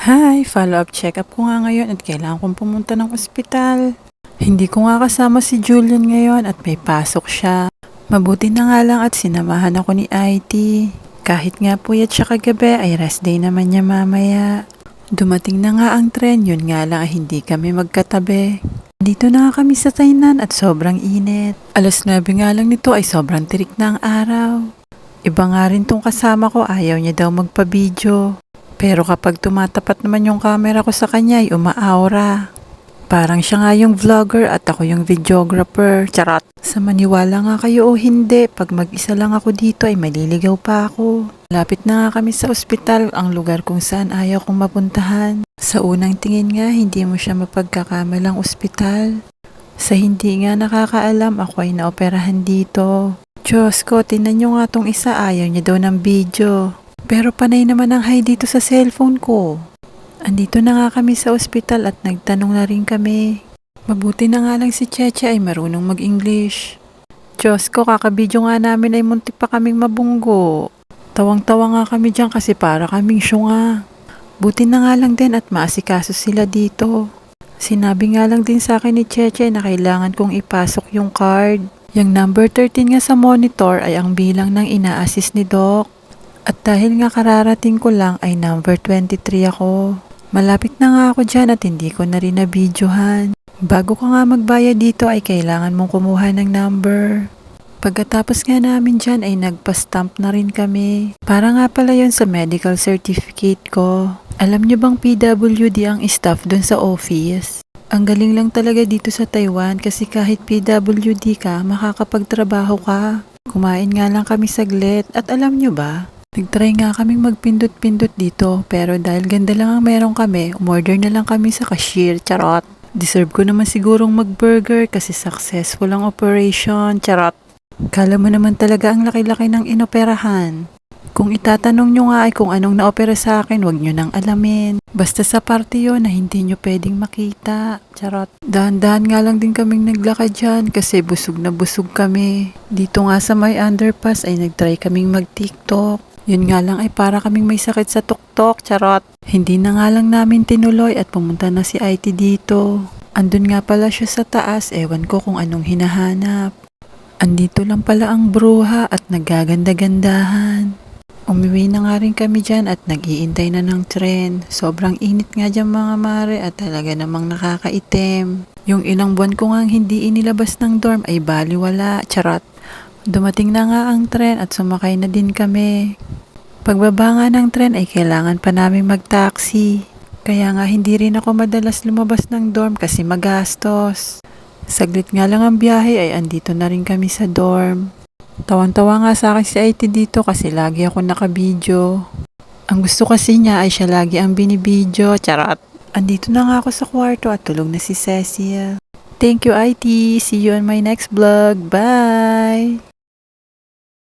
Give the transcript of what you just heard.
Hi, follow-up check-up ko nga ngayon at kailangan kong pumunta ng ospital. Hindi ko nga kasama si Julian ngayon at may pasok siya. Mabuti na nga lang at sinamahan ako ni IT. Kahit nga puyat siya kagabi ay rest day naman niya mamaya. Dumating na nga ang tren, yun nga lang ay hindi kami magkatabi. Dito na nga kami sa Tainan at sobrang init. 9:00 nga lang nito ay sobrang tirik na ang araw. Iba nga rin tong kasama ko, ayaw niya daw magpa-video. Pero kapag tumatapat naman yung camera ko sa kanya ay umaaura. Parang siya nga yung vlogger at ako yung videographer. Charot! Sa maniwala nga kayo o hindi, pag mag-isa lang ako dito ay maliligaw pa ako. Malapit na nga kami sa ospital, ang lugar kung saan ayaw kong mapuntahan. Sa unang tingin nga, hindi mo siya mapagkakamalang ospital. Sa hindi nga nakakaalam, ako ay naoperahan dito. Diyos ko, tinan nyo nga tong isa, ayaw niya daw ng video. Pero panay naman ang high dito sa cellphone ko. Andito na nga kami sa ospital at nagtanong na rin kami. Mabuti na nga lang si Cheche ay marunong mag-English. Diyos ko, kakabidyo nga namin ay muntik pa kaming mabunggo. Tawang-tawa nga kami dyan kasi para kaming syunga. Buti na nga lang din at maasikaso sila dito. Sinabi nga lang din sa akin ni Cheche na kailangan kong ipasok yung card. Yung number 13 nga sa monitor ay ang bilang ng ina-assist ni Doc. At dahil nga kararating ko lang ay number 23 ako. Malapit na nga ako dyan at hindi ko na rin na-videohan. Bago ka nga magbayad dito ay kailangan mong kumuha ng number. Pagkatapos nga namin dyan ay nagpa-stamp na rin kami. Para nga pala yon sa medical certificate ko. Alam nyo bang PWD ang staff dun sa office? Ang galing lang talaga dito sa Taiwan kasi kahit PWD ka, makakapagtrabaho ka. Kumain nga lang kami saglit at alam nyo ba? Nagtry nga kaming magpindot-pindot dito pero dahil ganda lang ang meron kami, umorder na lang kami sa cashier, charot. Deserve ko naman sigurong mag-burger kasi successful ang operation, charot. Kala mo naman talaga ang laki-laki ng inoperahan. Kung itatanong nyo nga ay kung anong naopera sa akin, wag nyo nang alamin. Basta sa party yun na hindi nyo pwedeng makita, charot. Dahan-dahan nga lang din kaming naglakad dyan kasi busog na busog kami. Dito nga sa may underpass ay nagtry kaming mag-TikTok. Yun nga lang ay para kaming may sakit sa tuktok, charot. Hindi na nga lang namin tinuloy at pumunta na si IT dito. Andun nga pala siya sa taas, ewan ko kung anong hinahanap. Andito lang pala ang bruha at naggaganda-gandahan. Umuwi na nga rin kami dyan at nag-iintay na ng tren. Sobrang init nga dyan mga mare at talaga namang nakakaitim. Yung ilang buwan ko nga hindi inilabas ng dorm ay baliwala, charot. Dumating na nga ang tren at sumakay na din kami. Pagbaba nga ng tren ay kailangan pa namin mag-taxi. Kaya nga hindi rin ako madalas lumabas ng dorm kasi magastos. Saglit nga lang ang biyahe ay andito na rin kami sa dorm. Tawan-tawa nga sa akin si IT dito kasi lagi ako nakabidyo. Ang gusto kasi niya ay siya lagi ang binibidyo, charot. Andito na nga ako sa kwarto at tulog na si Cecil. Thank you IT, see you on my next vlog, bye!